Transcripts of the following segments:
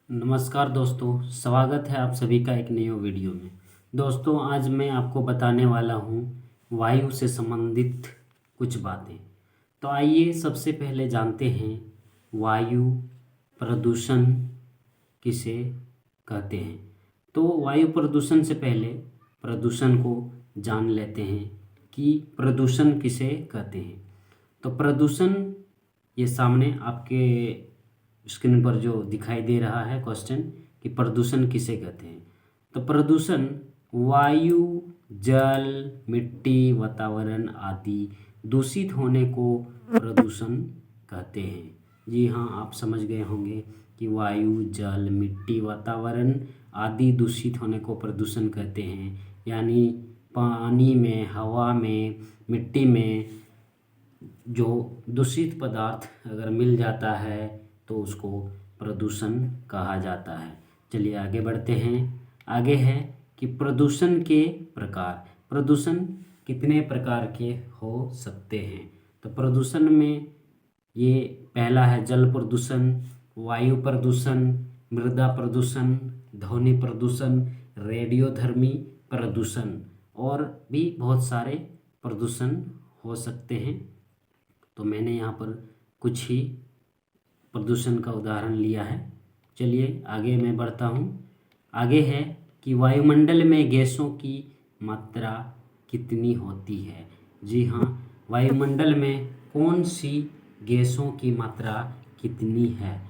नमस्कार दोस्तों, स्वागत है आप सभी का एक नए वीडियो में। दोस्तों, आज मैं आपको बताने वाला हूँ वायु से संबंधित कुछ बातें। तो आइए सबसे पहले जानते हैं वायु प्रदूषण किसे कहते हैं। तो वायु प्रदूषण से पहले प्रदूषण को जान लेते हैं कि प्रदूषण किसे कहते हैं। तो प्रदूषण, ये सामने आपके स्क्रीन पर जो दिखाई दे रहा है क्वेश्चन कि प्रदूषण किसे कहते हैं। तो प्रदूषण वायु, जल, मिट्टी, वातावरण आदि दूषित होने को प्रदूषण कहते हैं। जी हाँ, आप समझ गए होंगे कि वायु, जल, मिट्टी, वातावरण आदि दूषित होने को प्रदूषण कहते हैं। यानी पानी में, हवा में, मिट्टी में जो दूषित पदार्थ अगर मिल जाता है तो उसको प्रदूषण कहा जाता है। चलिए आगे बढ़ते हैं। आगे है कि प्रदूषण के प्रकार। प्रदूषण कितने प्रकार के हो सकते हैं। तो प्रदूषण में ये पहला है जल प्रदूषण, वायु प्रदूषण, मृदा प्रदूषण, ध्वनि प्रदूषण, रेडियोधर्मी प्रदूषण और भी बहुत सारे प्रदूषण हो सकते हैं। तो मैंने यहाँ पर कुछ ही प्रदूषण का उदाहरण लिया है। चलिए आगे मैं बढ़ता हूँ। आगे है कि वायुमंडल में गैसों की मात्रा कितनी होती है। जी हाँ, वायुमंडल में कौन सी गैसों की मात्रा कितनी है।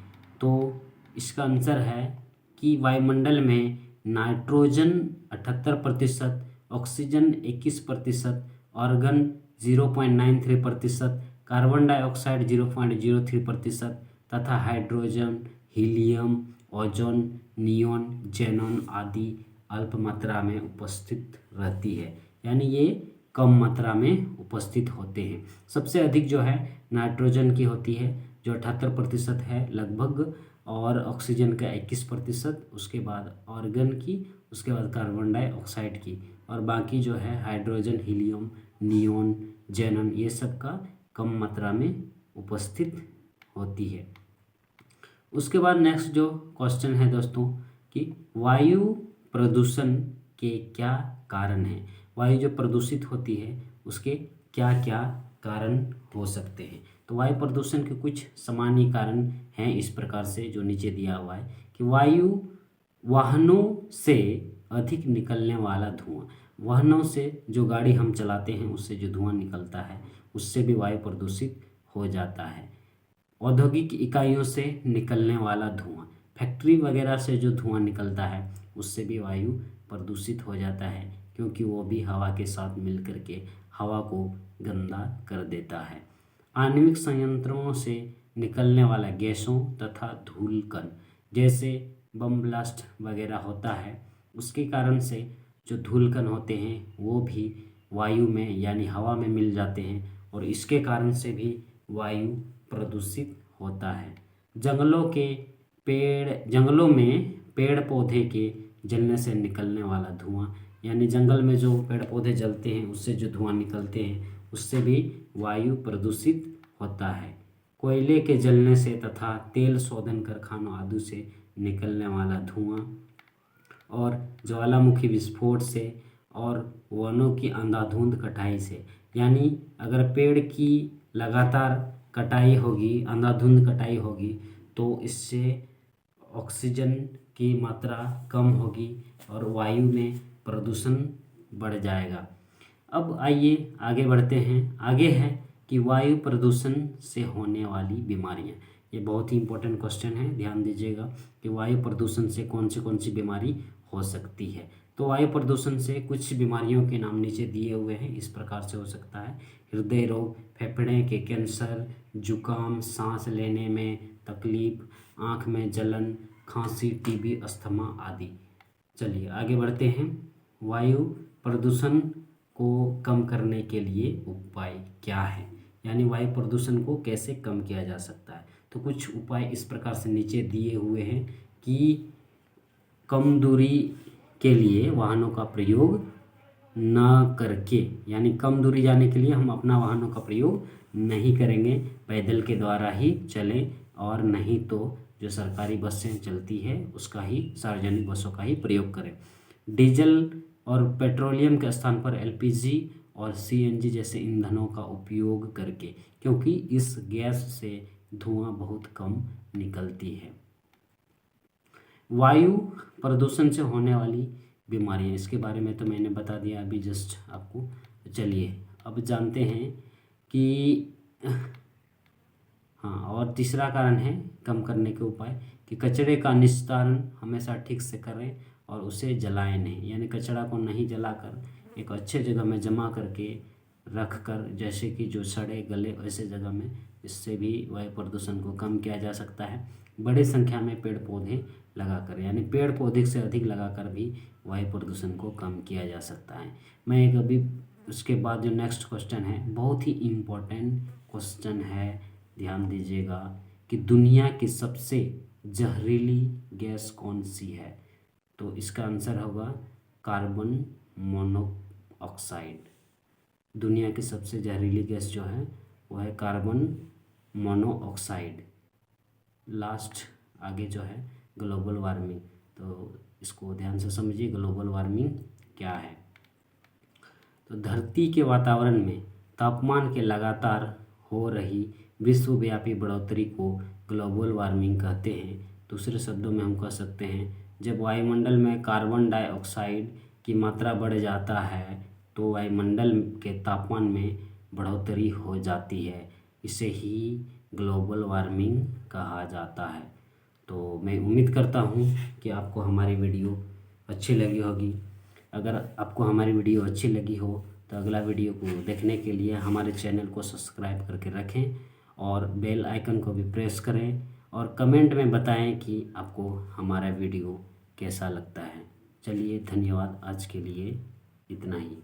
तो इसका आंसर है कि वायुमंडल में nitrogen 78%, oxygen 21%, argon 0.93%, carbon dioxide 0.03% तथा hydrogen, helium, ozone, neon, xenon आदि अल्प मात्रा में उपस्थित रहती है। यानी ये कम मात्रा में उपस्थित होते हैं। सबसे अधिक जो है नाइट्रोजन की होती है जो 78% है लगभग, और ऑक्सीजन का 21%, उसके बाद आर्गन की, उसके बाद कार्बन डाइऑक्साइड की, और बाकी जो है हाइड्रोजन, हीलियम, नियोन, जेनॉन ये सब का कम मात्रा में उपस्थित होती है। उसके बाद नेक्स्ट जो क्वेश्चन है दोस्तों कि वायु प्रदूषण के क्या कारण हैं। वायु जो प्रदूषित होती है उसके क्या क्या कारण हो सकते हैं। तो वायु प्रदूषण के कुछ सामान्य कारण हैं इस प्रकार से जो नीचे दिया हुआ है कि वायु, वाहनों से अधिक निकलने वाला धुआं। वाहनों से जो गाड़ी हम चलाते हैं उससे जो धुआं निकलता है उससे भी वायु प्रदूषित हो जाता है। औद्योगिक इकाइयों से निकलने वाला धुआं, फैक्ट्री वगैरह से जो धुआं निकलता है उससे भी वायु प्रदूषित हो जाता है, क्योंकि वो भी हवा के साथ मिलकर के हवा को गंदा कर देता है। आणविक संयंत्रों से निकलने वाला गैसों तथा धूलकण, जैसे बम ब्लास्ट वगैरह होता है उसके कारण से जो धूलकण होते हैं वो भी वायु में यानी हवा में मिल जाते हैं और इसके कारण से भी वायु प्रदूषित होता है। जंगलों में पेड़ पौधे के जलने से निकलने वाला धुआं, यानी जंगल में जो पेड़ पौधे जलते हैं उससे जो धुआं निकलते हैं उससे भी वायु प्रदूषित होता है। कोयले के जलने से तथा तेल शोधन कारखानों आदि से निकलने वाला धुआं और ज्वालामुखी विस्फोट से और वनों की अंधाधुंध कटाई से, यानी अगर पेड़ की लगातार कटाई होगी, अंधाधुंध कटाई होगी तो इससे ऑक्सीजन की मात्रा कम होगी और वायु में प्रदूषण बढ़ जाएगा। अब आइए आगे बढ़ते हैं। आगे है कि वायु प्रदूषण से होने वाली बीमारियां। ये बहुत ही इंपॉर्टेंट क्वेश्चन है, ध्यान दीजिएगा कि वायु प्रदूषण से कौन सी बीमारी हो सकती है। तो वायु प्रदूषण से कुछ बीमारियों के नाम नीचे दिए हुए हैं, इस प्रकार से हो सकता है। हृदय रोग, फेफड़े के कैंसर, जुकाम, सांस लेने में तकलीफ, आँख में जलन, खांसी, टीबी, अस्थमा आदि। चलिए आगे बढ़ते हैं। वायु प्रदूषण को कम करने के लिए उपाय क्या है, यानी वायु प्रदूषण को कैसे कम किया जा सकता है। तो कुछ उपाय इस प्रकार से नीचे दिए हुए हैं कि कम दूरी के लिए वाहनों का प्रयोग न करके, यानी कम दूरी जाने के लिए हम अपना वाहनों का प्रयोग नहीं करेंगे, पैदल के द्वारा ही चलें और नहीं तो जो सरकारी बसें चलती है उसका ही, सार्वजनिक बसों का ही प्रयोग करें। डीजल और पेट्रोलियम के स्थान पर एलपीजी और सीएनजी जैसे ईंधनों का उपयोग करके, क्योंकि इस गैस से धुआं बहुत कम निकलती है। वायु प्रदूषण से होने वाली बीमारियां, इसके बारे में तो मैंने बता दिया अभी जस्ट आपको। चलिए अब जानते हैं कि हाँ, और तीसरा कारण है कम करने के उपाय कि कचरे का निस्तारण हमेशा ठीक से करें और उसे जलाएं नहीं, यानी कचरा को नहीं जलाकर एक अच्छे जगह में जमा करके रख कर, जैसे कि जो सड़े गले ऐसे जगह में, इससे भी वायु प्रदूषण को कम किया जा सकता है। बड़ी संख्या में पेड़ पौधे लगाकर, यानी पेड़ पौधे से अधिक लगाकर भी वायु प्रदूषण को कम किया जा सकता है। मैं एक अभी उसके बाद जो नेक्स्ट क्वेश्चन है, बहुत ही इम्पोर्टेंट क्वेश्चन है, ध्यान दीजिएगा कि दुनिया की सबसे जहरीली गैस कौन सी है? तो इसका आंसर होगा कार्बन मोनोऑक्साइड। दुनिया की सबसे जहरीली गैस जो है वो है कार्बन मोनोऑक्साइड। लास्ट आगे जो है ग्लोबल वार्मिंग, तो इसको ध्यान से समझिए, ग्लोबल वार्मिंग क्या है। तो धरती के वातावरण में तापमान के लगातार हो रही विश्वव्यापी बढ़ोतरी को ग्लोबल वार्मिंग कहते हैं। दूसरे शब्दों में हम कह सकते हैं, जब वायुमंडल में कार्बन डाइऑक्साइड की मात्रा बढ़ जाता है तो वायुमंडल के तापमान में बढ़ोतरी हो जाती है, इसे ही ग्लोबल वार्मिंग कहा जाता है। तो मैं उम्मीद करता हूँ कि आपको हमारी वीडियो अच्छी लगी होगी। अगर आपको हमारी वीडियो अच्छी लगी हो तो अगला वीडियो को देखने के लिए हमारे चैनल को सब्सक्राइब करके रखें और बेल आइकन को भी प्रेस करें और कमेंट में बताएं कि आपको हमारा वीडियो कैसा लगता है। चलिए धन्यवाद, आज के लिए इतना ही।